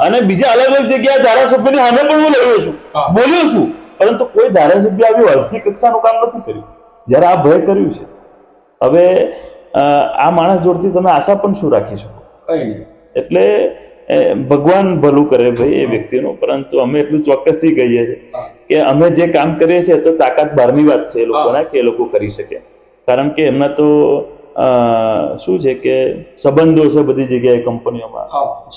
અને બીજા અલગ અલગ જગ્યાએ ધારાસભ્યોની સામે પણ હું લડ્યો છું, બોલ્યો છું. પરંતુ કોઈ ધારાસભ્ય આવી હલકી કક્ષાનું કામ નથી કર્યું જયારે આ ભાઈ કર્યું છે. હવે આ માણસ જોડથી તમે આશા પણ શું રાખી શકો? એટલે ભગવાન ભલું કરે ભાઈ એ વ્યક્તિનું. પરંતુ અમે એટલું ચોક્કસથી કહીએ છીએ કે અમે જે કામ કરીએ છીએ તો તાકાત બહારની વાત છે એ લોકોના કે એ લોકો કરી શકે. કારણ કે એમના તો શું છે કે સંબંધો છે બધી જગ્યાએ, કંપનીઓમાં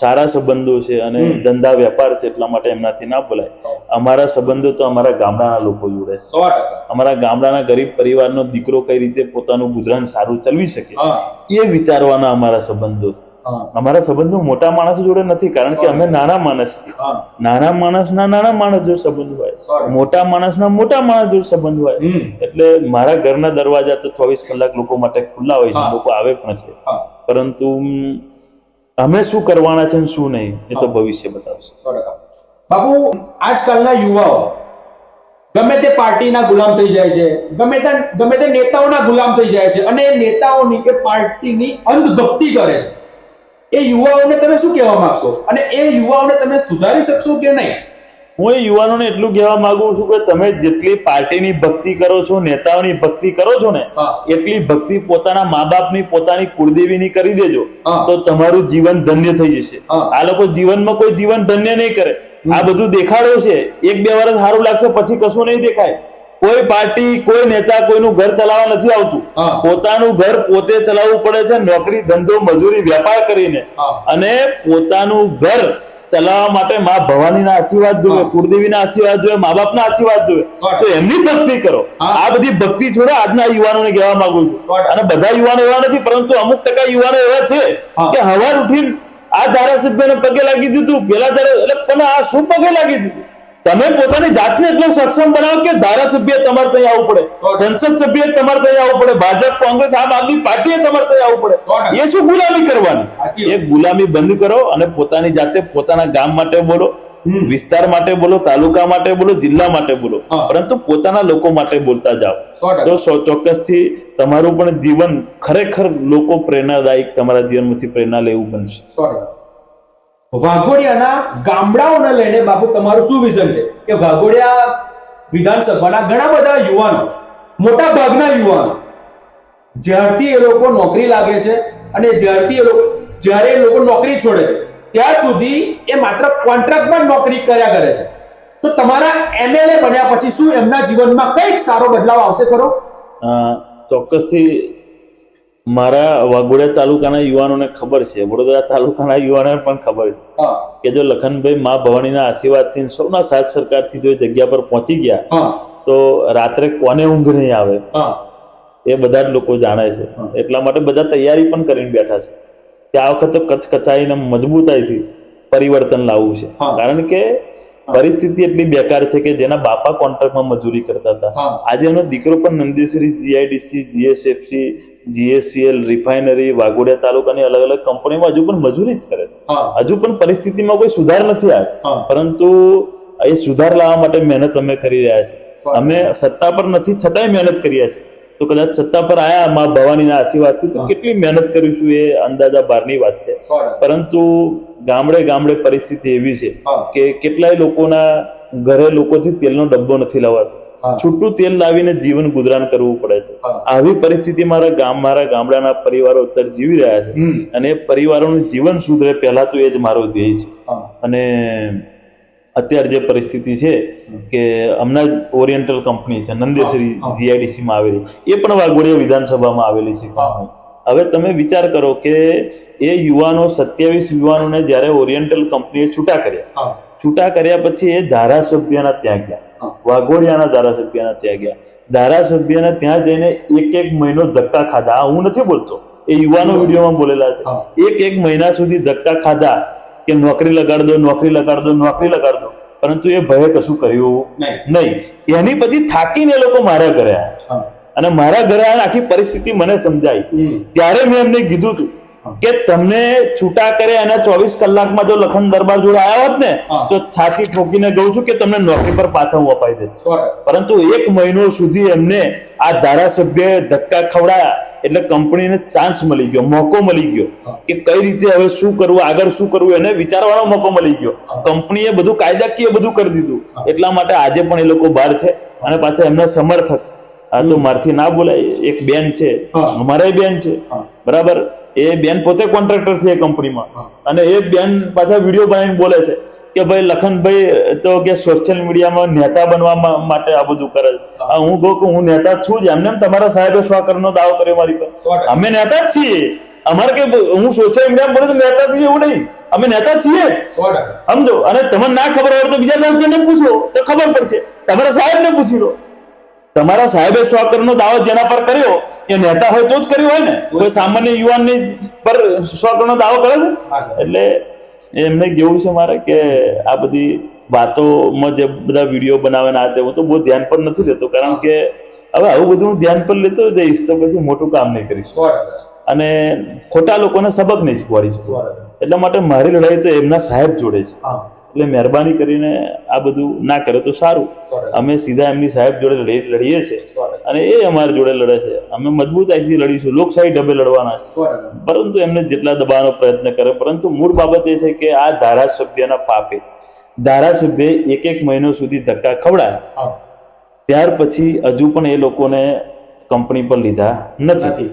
સારા સંબંધો છે અને ધંધા વેપાર છે, એટલા માટે એમનાથી ના બોલાય. અમારા સંબંધો તો અમારા ગામડાના લોકો જોડે છે. અમારા ગામડાના ગરીબ પરિવારનો દીકરો કઈ રીતે પોતાનું ગુજરાન સારું ચલાવી શકે એ વિચારવાના અમારા સંબંધો છે. અમારા સંબંધો મોટા માણસ જોડે નથી, કારણ કે અમે નાના માણસ છીએ. નાના માણસના નાના માણસ જો સંબંધ હોય, મોટા માણસના મોટા માણસ જો સંબંધ હોય. એટલે મારા ઘરના દરવાજા તો 24 કલાક લોકો માટે ખુલ્લા હોય છે, લોકો આવે પણ છે. પરંતુ અમે શું કરવાના છે શું નહીં એ તો ભવિષ્ય બતાવશે. બાપુ, આજકાલના યુવાઓ ગમે તે પાર્ટીના ગુલામ થઈ જાય છે, ગમે તે નેતાઓના ગુલામ થઈ જાય છે, અને એ નેતાઓની કે પાર્ટીની અંધભક્તિ કરે છે. એ યુવાઓને તમે શું કહેવા માંગશો, અને એ યુવાઓને તમે સુધારી શકશો કે નહીં? હું એ યુવાનોને એટલું કહેવા માંગુ છું કે તમે જેટલી પાર્ટીની ભક્તિ કરો છો, નેતાઓની ભક્તિ કરો છો ને, એટલી ભક્તિ પોતાના મા બાપની, પોતાની કુળદેવીની કરી દેજો તો તમારું જીવન ધન્ય થઈ જશે. આ લોકો જીવનમાં કોઈ જીવન ધન્ય નહીં કરે. આ બધું દેખાડો છે, 1-2 વર્ષ સારું લાગશે, પછી કશું નહીં દેખાય. કોઈ પાર્ટી, કોઈ નેતા કોઈનું ઘર ચલાવવા નથી આવતું. પોતાનું ઘર પોતે ચલાવવું પડે છે, નોકરી, ધંધો, મજૂરી, વેપાર કરીને. અને પોતાનું ઘર ચલાવવા માટે મા ભવાનીના આશીર્વાદ જોઈએ, કુળદેવીના આશીર્વાદ જોઈએ, મા બાપના આશીર્વાદ જોઈએ. તો એમની ભક્તિ કરો. આ બધી ભક્તિ છોડો. આજના યુવાનોને કહેવા માંગુ છું, અને બધા યુવાનો એવા નથી, પરંતુ અમુક ટકા યુવાનો એવા છે કે હવાર ઉઠીને આ ધારાસભ્યને પગે લાગી દીધું, પેલા એટલે તમે આ શું પગે લાગી દીધું? તમે પોતાની જાતને એટલો સક્ષમ બનાવો કે ધારાસભ્ય તમારે ત્યાં આવવું પડે, સંસદ સભ્ય તમારે ત્યાં આવવું પડે, ભાજપ, કોંગ્રેસ, આમ આદમી પાર્ટીએ તમારે ત્યાં આવવું પડે. એ શું ગુલામી કરવાની? એ ગુલામી બંધ કરો અને પોતાની જાતે પોતાના ગામ માટે બોલો, વિસ્તાર માટે બોલો, તાલુકા માટે બોલો, જિલ્લા માટે બોલો, પરંતુ પોતાના લોકો માટે બોલતા જાઓ. તો ચોક્કસથી તમારું પણ જીવન ખરેખર લોકો પ્રેરણાદાયક, તમારા જીવનમાંથી પ્રેરણા લેવું બનશે. વાઘોડિયાના ગામડાઓને લઈને બાપુ તમારું શું વિઝન છે? કે વાઘોડિયા વિધાનસભાના ઘણા બધા યુવાનો, મોટા ભાગના યુવાનો, જ્યારથી એ લોકો નોકરી લાગે છે અને જ્યારે એ લોકો નોકરી છોડે છે ત્યાર સુધી એ માત્ર કોન્ટ્રાક્ટમાં નોકરી કર્યા કરે છે. તો તમારા એમએલએ બન્યા પછી શું એમના જીવનમાં કંઈક સારો બદલાવ આવશે ખરો? ચોક્કસથી મારા વાઘોડિયા તાલુકાના યુવાનોને ખબર છે, વડોદરા તાલુકાના યુવાનોને પણ ખબર છે હા કે જો લખનભાઈ મા ભવાનીના આશીર્વાદથી સૌના સાથ સરકારથી જો એ જગ્યા પર પહોંચી ગયા હા તો રાત્રે કોને ઊંઘ નહીં આવે હા એ બધા જ લોકો જાણે છે. એટલા માટે બધા તૈયારી પણ કરીને બેઠા છે કે આ વખતે કચકચાઈને મજબૂતાઈથી પરિવર્તન લાવવું છે. હા. કારણ કે પરિસ્થિતિ એટલી બેકાર છે કે જેના બાપા કોન્ટ્રાક્ટમાં મજૂરી કરતા હતા, હા. આજે એનો દીકરો પણ Nandesari, GIDC, GSFC, GSCL, refinery, Waghodia તાલુકાની અલગ અલગ કંપનીમાં હજુ પણ મજૂરી જ કરે છે. હા હજુ પણ પરિસ્થિતિમાં કોઈ સુધાર નથી હા. આવ્યો, પરંતુ એ સુધાર લાવવા માટે મહેનત અમે કરી રહ્યા છીએ. અમે સત્તા પર નથી છતાંય મહેનત કરીએ છીએ. તો કદાચ સત્તા પર આયા મા ભવાનીના આશીર્વાદથી તો કેટલી મહેનત કરીશું એ અંદાજા બહારની વાત છે. પરંતુ ગામડે ગામડે પરિસ્થિતિ એવી છે કે કેટલાય લોકોના ઘરે લોકોથી તેલનો ડબ્બો નથી લાવાતો, છૂટું તેલ લાવીને જીવન ગુજરાન કરવું પડે છે. આવી પરિસ્થિતિ મારા ગામડાના પરિવારો અત્યારે જીવી રહ્યા છે અને એ પરિવારોનું જીવન સુધરે પહેલા તો એ જ મારો ધ્યેય છે. અને અત્યારે જે પરિસ્થિતિ છે કે હમણાં જ ઓરિએન્ટલ કંપની છે નંદેશ્રી જીઆઈડીસી માં આવેલી, એ પણ વાઘોડિયા વિધાનસભામાં આવેલી છે કંપની. હવે તમે વિચાર કરો કે એ યુવાનો 27 યુવાનોને જ્યારે ઓરિએન્ટલ કંપનીએ છૂટા કર્યા પછી એ ધારાસભ્યના ત્યાં ગયા, વાઘોડિયાના ધારાસભ્યના ત્યાં ગયા. ધારાસભ્યના ત્યાં જઈને એક મહિનો ધક્કા ખાધા. હું નથી બોલતો, એ યુવાનો વિડીયોમાં બોલેલા છે. એક મહિના સુધી ધક્કા ખાધા કે નોકરી લગાડ દો, પરંતુ એ ભયે કશું કર્યું નહીં. એની પછી થાકીને એ લોકો મારા ઘરે આવ્યા અને મારા ઘરે આવીને આખી પરિસ્થિતિ મને સમજાઈ. ત્યારે મેં એમને કીધું હતું કે તમને છૂટા કરે એના 24 કલાકમાં જો લખન દરબાર જોડે આવ્યા હોત ને તો છાતી ઠોકીને કહું છું કે તમને નોકરી પર પાછા હું અપાઈ દે. પરંતુ 1 મહિનો સુધી એમને આ ધારાસભ્ય ધક્કા ખવડાયા એટલે કંપનીને ચાન્સ મળી ગયો, મોકો મળી ગયો કે કઈ રીતે હવે શું કરવું, આગળ શું કરવું એને વિચારવાનો મોકો મળી ગયો. કંપનીએ બધું કાયદાકીય બધું કરી દીધું. એટલા માટે આજે પણ એ લોકો બહાર છે અને પાછા એમના સમર્થક, આ તો મારથી ના બોલાય, એક બેન છે, અમારે બેન છે બરાબર, એ બેન પોતે કોન્ટ્રાક્ટર છે એ કંપનીમાં, અને એ બેન પાછા વિડીયો બનાવીને બોલે છે કે ભાઈ લખનભાઈ તો કે સોશિયલ મીડિયામાં નેતા બનવા માટે આ બધું કરે છે. હું કહું કે હું નેતા છું જ, એમને તમારા સાહેબે સ્વકરનો દાવો કર્યો મારી પર. અમે નેતા જ છીએ. અમારે કે હું સોશિયલ મીડિયામાં બોલું નેતા છીએ એવું નહીં, અમે નેતા છીએ સમજો. અને તમને ના ખબર હોય તો બીજા દર્શનને પૂછો તો ખબર પડશે, તમારા સાહેબને પૂછી લો. તમારા સાહેબે સ્વકરનો દાવો જેના પર કર્યો એ નેતા હોય તો જ કર્યો હોય ને, કોઈ સામાન્ય યુવાનની પર સ્વકરનો દાવો કરે છે. એટલે એમને કેવું છે મારે કે આ બધી વાતોમાં જે બધા વિડીયો બનાવે ને આ તે હું તો બહુ ધ્યાન પર નથી લેતો, કારણ કે હવે આવું બધું હું ધ્યાન પર લેતો જઈશ તો પછી મોટું કામ નહીં કરીશ અને ખોટા લોકોને સબક નહીં શીખવાડીશ. એટલા માટે મારી લડાઈ તો એમના સાહેબ જોડે છે. એટલે મહેરબાની કરીને આ બધું ના કરે તો સારું. અમે સીધા એમની સાહેબ જોડે લડીએ છીએ અને એ અમારી જોડે લડે છે. અમે મજબૂતાઈથી લડીશું, લોકશાહી ઢબે લડવાના છે, પરંતુ એમને જેટલા દબાવવાનો પ્રયત્ન કરે. પરંતુ મૂળ બાબત એ છે કે આ ધારાસભ્યના પાપે ધારાસભ્ય 1 મહિનો સુધી ધક્કા ખવડાયા, ત્યાર પછી હજુ પણ એ લોકોને કંપની પર લીધા નથી.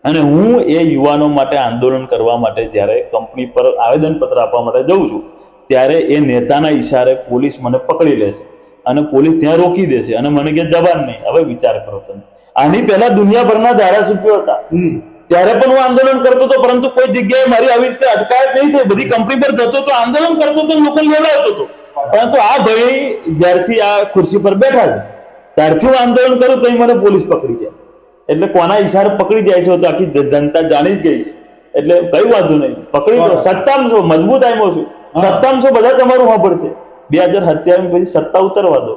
અને હું એ યુવાનો માટે આંદોલન કરવા માટે જ્યારે કંપની પર આવેદનપત્ર આપવા માટે જઉં છું ત્યારે એ નેતાના ઈશારે પોલીસ મને પકડી લે છે અને પોલીસ ત્યાં રોકી દે છે અને મને કે જવાન નહીં. હવે વિચાર કરો તમે, આની પહેલા દુનિયાભરના ધારાસભ્યો હતા ત્યારે પણ હું આંદોલન કરતો હતો, પરંતુ કોઈ જગ્યાએ મારી આવી રીતે અટકાયત નહીં થઈ. બધી કંપની પર જતો હતો, આંદોલન કરતો હતો, લોકો લેવડાવતો હતો. પરંતુ આ ભાઈ જ્યારથી આ ખુરશી પર બેઠા છે ત્યારથી હું આંદોલન કરું તો મને પોલીસ પકડી જાય. એટલે કોના ઈશારે પકડી જાય છે તો આખી જનતા જાણી જ ગઈ છે. એટલે કઈ વાંધો નહીં, પકડી દો. સત્તામાં છો, મજબૂત આવ્યો છું, સત્તામાં છો, બધા તમારું સાંભળશે. 2027 પછી સત્તા ઉતરવા દો,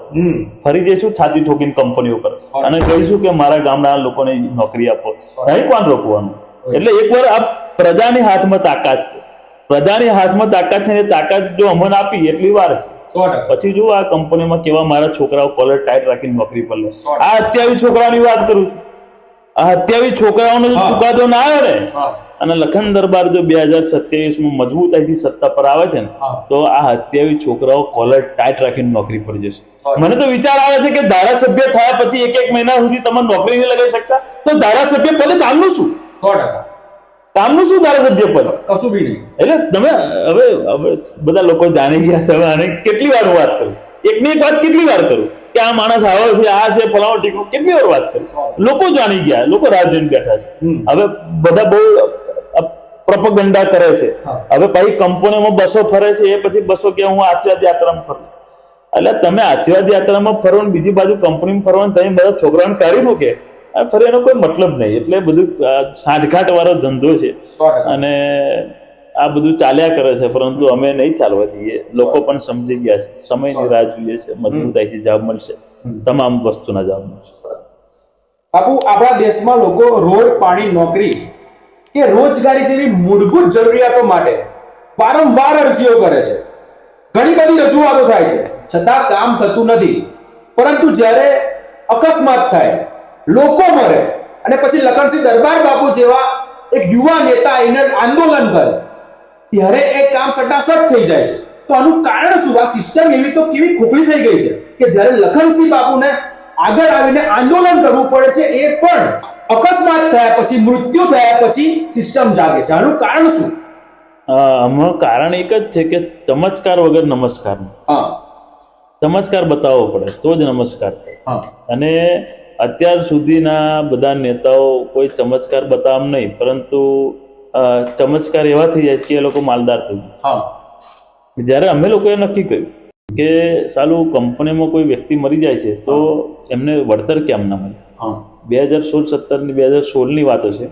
ફરી જઈશું છાતી ઠોકીને કંપનીઓ પર અને કહીશું કે મારા ગામના લોકોને નોકરી આપો. અહીં કોણ રોકવાનું? એટલે એકવાર આ પ્રજાની હાથમાં તાકાત છે, પ્રજાની હાથમાં તાકાત છે. એ તાકાત જો અમને આપી એટલી વાર છે, પછી જો આ કંપનીમાં કેવા મારા છોકરાઓ કોલર ટાઈટ રાખીને નોકરી પર લે. આ 27 છોકરાઓની વાત કરું છું. આ 27 છોકરાઓનો જો ચુકાદો ના આવે ને અને લખન દરબાર જો 2027 મજબૂતાઈથી સત્તા પર આવે છે ને તો આ 27 છોકરાઓ કોલર ટાઈટ રાખીને નોકરી પર જશે. મને તો વિચાર આવે છે કે ધારાસભ્ય થયા પછી 1 મહિના સુધી તમે નોકરી નહીં લગાવી શકતા તો ધારાસભ્ય પદ કામનું શું? 100% કામનું શું ધારાસભ્ય પદ? કશું બી નહીં. એટલે તમે હવે બધા લોકો જાણી ગયા છે. હવે આને કેટલી વાર વાત કરું, એકની એક વાત કેટલી વાર કરું? કે આ માણસ આવો છે, આ છે, ફલાણો ટીકો, કેટલી વાર વાત કરી. લોકો જાણી ગયા, લોકો રાહ જોઈને બેઠા છે. હવે બધા બહુ પ્રોપેગેન્ડા કરે છે. હવે પછી કંપનીઓમાં બસો ફરે છે, એ પછી બસો કે હું આશીર્વાદ યાત્રામાં ફરું. એટલે તમે આશીર્વાદ યાત્રામાં ફરો ને બીજી બાજુ કંપનીમાં ફરો ને તમે બધા છોકરાઓને કાઢી મૂકે, ફરી એનો કોઈ મતલબ નહીં. એટલે બધું સાંઠગાંઠ વાળો ધંધો છે અને આ બધું ચાલ્યા કરે છે, પરંતુ અમે નહીં ચાલવા દઈએ. લોકો પણ સમજી ગયા છે, સમયની રાહ જોઈએ છે, મજબૂતાઈથી જવાબ મળશે, તમામ વસ્તુના જવાબ મળશે. બાપુ, આપણા દેશમાં લોકો રોડ, પાણી, નોકરી કે રોજગારી જેવી મૂળભૂત જરૂરિયાતો માટે વારંવાર અરજીઓ કરે છે. ઘણી બધી રજૂઆતો થાય છે, છતાં કામ થતું નથી. પરંતુ જ્યારે અકસ્માત થાય, લોકો મરે અને પછી લખનસિંહ દરબાર બાપુ જેવા એક યુવા નેતા આવીને આંદોલન કરે, ત્યારે એ કામ સટાસટ થઈ જાય છે. તો આનું કારણ શું? આ સિસ્ટમ એવી તો કેવી ખોખલી થઈ ગઈ છે કે જ્યારે લખનસિંહ બાપુને આગળ આવીને આંદોલન કરવું પડે છે, એ પણ અકસ્માત થયા પછી, મૃત્યુ થયા પછી સિસ્ટમ જાગે છે. આનું કારણ શું? આમાં કારણ એક જ છે કે ચમત્કાર વગર નમસ્કાર. ચમત્કાર બતાવવો પડે તો જ નમસ્કાર થાય. અને અત્યાર સુધીના બધા નેતાઓ કોઈ ચમત્કાર બતાવવા નહીં, પરંતુ ચમત્કાર એવા થઈ જાય કે એ લોકો માલદાર થઈ જાય. જ્યારે અમે લોકોએ નક્કી કર્યું કે સાલું કંપનીમાં કોઈ વ્યક્તિ મરી જાય છે તો એમને વળતર કેમ ના મળે. 2016-17 વાત હશે.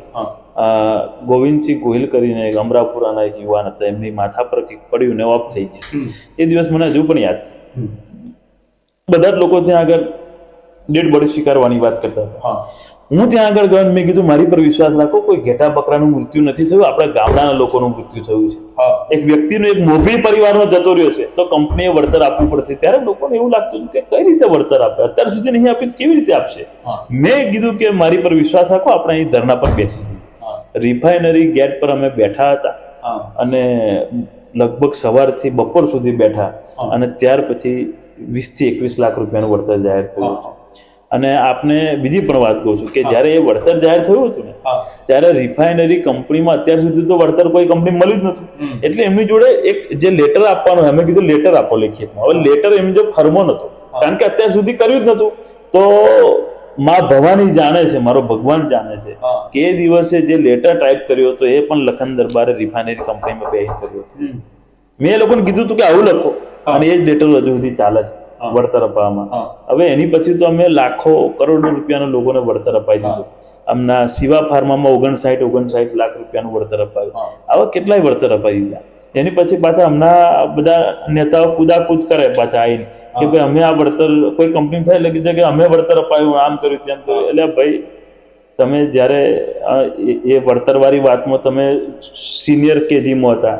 ગોવિંદસિંહ ગોહિલ કરીને એક અમરાપુરાના એક યુવાન હતા, એમની માથા પર કંઈક પડ્યું ને ઓફ થઈ ગયા. એ દિવસ મને હજુ પણ યાદ છે. બધા જ લોકો ત્યાં આગળ ડેડ બોડી સ્વીકારવાની વાત કરતા હતા. હું ત્યાં આગળ ગયો, મેં કીધું મારી પર વિશ્વાસ રાખો, કોઈ ઘેટા બકરાનું મૃત્યુ નથી થયું, આપણા ગામડાના લોકોનું મૃત્યુ થયું છે. એક વ્યક્તિનો, એક મોભી પરિવારનો જતો રહ્યો છે, તો કંપનીએ વળતર આપવું પડશે. ત્યારે લોકોને એવું લાગતું કે કઈ રીતે વળતર આપે, અત્યાર સુધી નહીં આપ્યું તો કેવી રીતે આપશે. મેં કીધું કે મારી પર વિશ્વાસ રાખો, આપણે અહીં ધરણા પર બેસી રિફાઇનરી ગેટ પર અમે બેઠા હતા અને લગભગ સવારથી બપોર સુધી બેઠા, અને ત્યાર પછી 20 થી 21 લાખ રૂપિયાનું વળતર જાહેર થયું. અને આપને બીજી પણ વાત કહું છું કે જ્યારે એ વળતર જાહેર થયું હતું ને, ત્યારે રિફાઇનરી કંપનીમાં અત્યાર સુધી તો વળતર કોઈ કંપની મળ્યું જ નતું. એટલે એમની જોડે એક જે લેટર આપવાનું, અમે કીધું લેટર આપો લેખિતમાં. હવે લેટર એમની જો ફરમો નતો, કારણ કે અત્યાર સુધી કર્યું જ નતું. તો માં ભવાની જાણે છે, મારો ભગવાન જાણે છે કે એ દિવસે જે લેટર ટાઈપ કર્યો હતો એ પણ લખન દરબારે રિફાઇનરી કંપનીમાં બેહીને કર્યો હતો. મેં એ લોકોને કીધું હતું કે આવું લખો, અને એ જ લેટર હજુ સુધી ચાલે છે વળતર અપાવવામાં. હવે એની પછી તો અમે લાખો કરોડો રૂપિયાના લોકોને વળતર અપાઈ દીધું. આમના શિવા ફાર્મામાં 59 લાખ રૂપિયાનું વળતર અપાયું. આવા કેટલાય વળતર અપાઈ દીધા. એની પછી પાછા હમણાં બધા નેતાઓ કુદાકૂદ કરે પાછા આવીને કે ભાઈ અમે આ વળતર, કોઈ કંપની થાય એટલે કીધું કે અમે વળતર અપાયું, આમ કર્યું તેમ કર્યું. એટલે ભાઈ તમે જ્યારે એ વળતર વાળી વાતમાં તમે સિનિયર કેજીમાં હતા,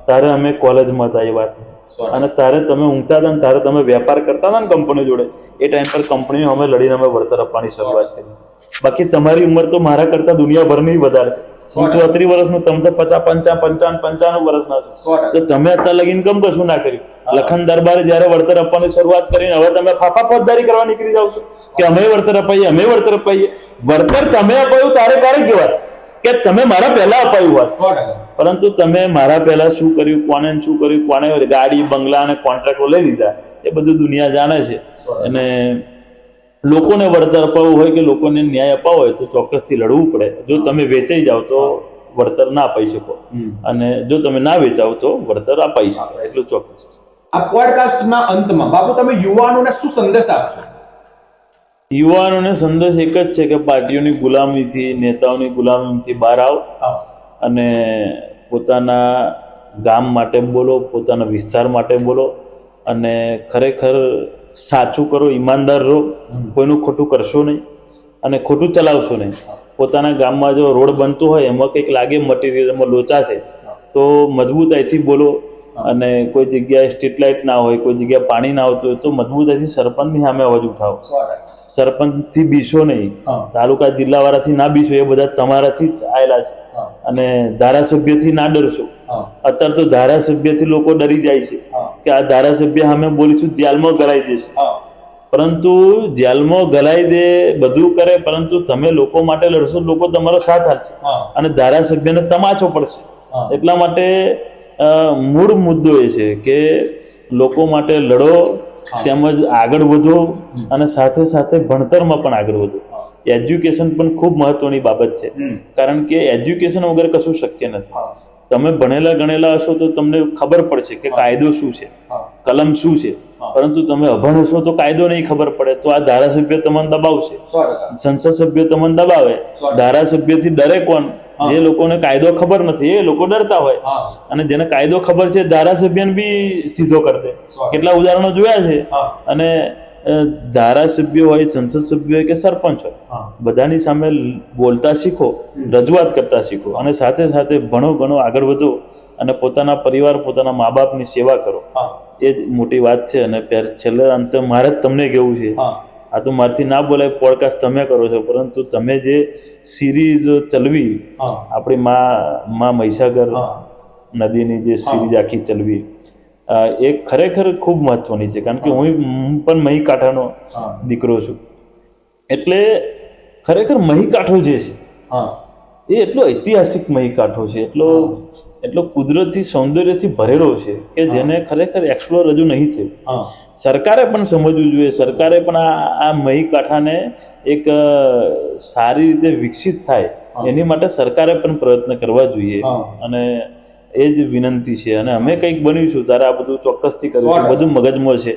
ત્યારે અમે કોલેજમાં હતા એ વાત, અને તારે તમે ઊંઘતા હતા ને તારે તમે વેપાર કરતા હતા ને કંપની જોડે, એ ટાઈમ પર કંપનીઓ અમે લડીને અમે વળતર આપવાની શરૂઆત કરી. બાકી તમારી ઉંમર તો મારા કરતા દુનિયાભરની વધારે છે. હું 34 વર્ષનું, તમે તો 50, 55, 95 વર્ષના છો. તો તમે અત્યારે લગીને કેમ કશું ના કર્યું? લખન દરબારે જયારે વળતર આપવાની શરૂઆત કરીને હવે તમે ફાફા ફોજદારી કરવા નીકળી જાવ છો કે અમે વળતર અપાઈએ, અમે વળતર અપાઈએ. વળતર તમે અપાયું તારે ક્યારે કહેવાય કે તમે મારા પહેલા અપાયું વાત. પરંતુ તમે મારા પહેલા શું કર્યું, કોને શું કર્યું, કોને ગાડી, બંગલા અને કોન્ટ્રાક્ટો લઈ લીધા, એ બધું દુનિયા જાણે છે. અને લોકોને વળતર અપાવવું હોય કે લોકોને ન્યાય અપાવવો હોય તો ચોક્કસથી લડવું પડે. જો તમે વેચાઈ જાઓ તો વળતર ના અપાઈ શકો, અને જો તમે ના વેચાવ તો વળતર અપાઈ શકો, એટલું ચોક્કસ. આ પોડકાસ્ટના અંતમાં બાપુ તમે યુવાનોને શું સંદેશ આપશો? યુવાનોને સંદેશ એક જ છે કે પાર્ટીઓની ગુલામીથી, નેતાઓની ગુલામીથી બહાર આવો અને પોતાના ગામ માટે બોલો, પોતાના વિસ્તાર માટે બોલો, અને ખરેખર સાચું કરો, ઈમાનદાર રહો, કોઈનું ખોટું કરશો નહીં અને ખોટું ચલાવશો નહીં. પોતાના ગામમાં જો રોડ બનતો હોય, એમાં કંઈક લાગે મટીરિયલમાં લોચા છે, તો મજબૂતાઈથી બોલો. અને કોઈ જગ્યાએ સ્ટ્રીટ લાઇટ ના હોય, કોઈ જગ્યાએ પાણી ના આવતું હોય તો મજબૂતાઈથી સરપંચની સામે અવાજ ઉઠાવો. સરપંચથી બીશો નહીં, તાલુકા જિલ્લાવાળાથી ના બીશો, એ બધા તમારાથી જ આવેલા છે. અને ધારાસભ્યથી ના ડરશો. અત્યારે તો ધારાસભ્યથી લોકો ડરી જાય છે કે આ ધારાસભ્ય સામે બોલીશું જેલમાં ગલાઈ દેશે. પરંતુ જેલમાં ગલાઈ દે, બધું કરે, પરંતુ તમે લોકો માટે લડશો, લોકો તમારો સાથ આપશે અને ધારાસભ્યને તમાચો પડશે. એટલા માટે મૂળ મુદ્દો એ છે કે લોકો માટે લડો, તેમજ આગળ વધો અને સાથે સાથે ભણતરમાં પણ આગળ વધો. એજ્યુકેશન પણ ખૂબ મહત્વની બાબત છે, કારણ કે એજ્યુકેશન વગર કશું શક્ય નથી. તમે ભણેલા ગણેલા હશો તો તમને ખબર પડશે કે કાયદો શું છે, કલમ શું છે, પરંતુ તમે અભણ હશો તો કાયદો નહીં ખબર પડે. તો આ ધારાસભ્ય તમને દબાવશે, સંસદ સભ્ય તમને દબાવે. ધારાસભ્યથી ડરે કોણ? જે લોકોને કાયદો ખબર નથી એ લોકો ડરતા હોય, અને જેને કાયદો ખબર છે ધારાસભ્યને બી સીધો કરી દે. કેટલા ઉદાહરણો જોયા છે. અને ધારાસભ્ય હોય, સંસદ સભ્ય હોય કે સરપંચ હોય, બધાની સામે બોલતા શીખો, રજૂઆત કરતા શીખો, અને સાથે સાથે ભણો ગણો, આગળ વધો અને પોતાના પરિવાર, પોતાના મા બાપની સેવા કરો. એ જ મોટી વાત છે. અને છેલ્લે અંતે મારે જ તમને કહેવું છે, આ તો મારથી ના બોલાય, પોડકાસ્ટ તમે કરો છો, પરંતુ તમે જે સિરીઝ ચલવી, આપણી મા મહીસાગર નદીની જે સિરીઝ આખી ચલવી, એ ખરેખર ખૂબ મહત્વની છે. કારણ કે હું પણ મહી કાંઠાનો દીકરો છું. એટલે ખરેખર મહી કાંઠો જે છે એ એટલો ઐતિહાસિક મહી કાંઠો છે, એટલો કુદરતી સૌંદર્યથી ભરેલો છે કે જેને ખરેખર એક્સપ્લોર હજુ નહીં થયું. સરકારે પણ સમજવું જોઈએ. સરકારે પણ આ મહી કાંઠાને એક સારી રીતે વિકસિત થાય એની માટે સરકારે પણ પ્રયત્ન કરવા જોઈએ. અને એ જ વિનંતી છે. અને અમે કંઈક બનીશું ત્યારે આ બધું ચોક્કસથી કરીશું. બધું મગજમાં છે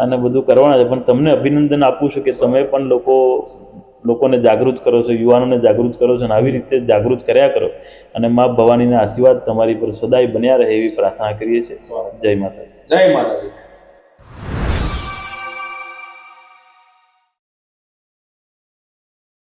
અને બધું કરવાના છે. પણ તમને અભિનંદન આપું છું કે તમે પણ લોકોને જાગૃત કરો છો, યુવાનોને જાગૃત કરો છો, અને આવી રીતે જાગૃત કર્યા કરો. અને મા ભવાનીના આશીર્વાદ તમારી પર સદાય બન્યા રહે એવી પ્રાર્થના કરીએ છીએ. જય માતાજી. જય માતાજી.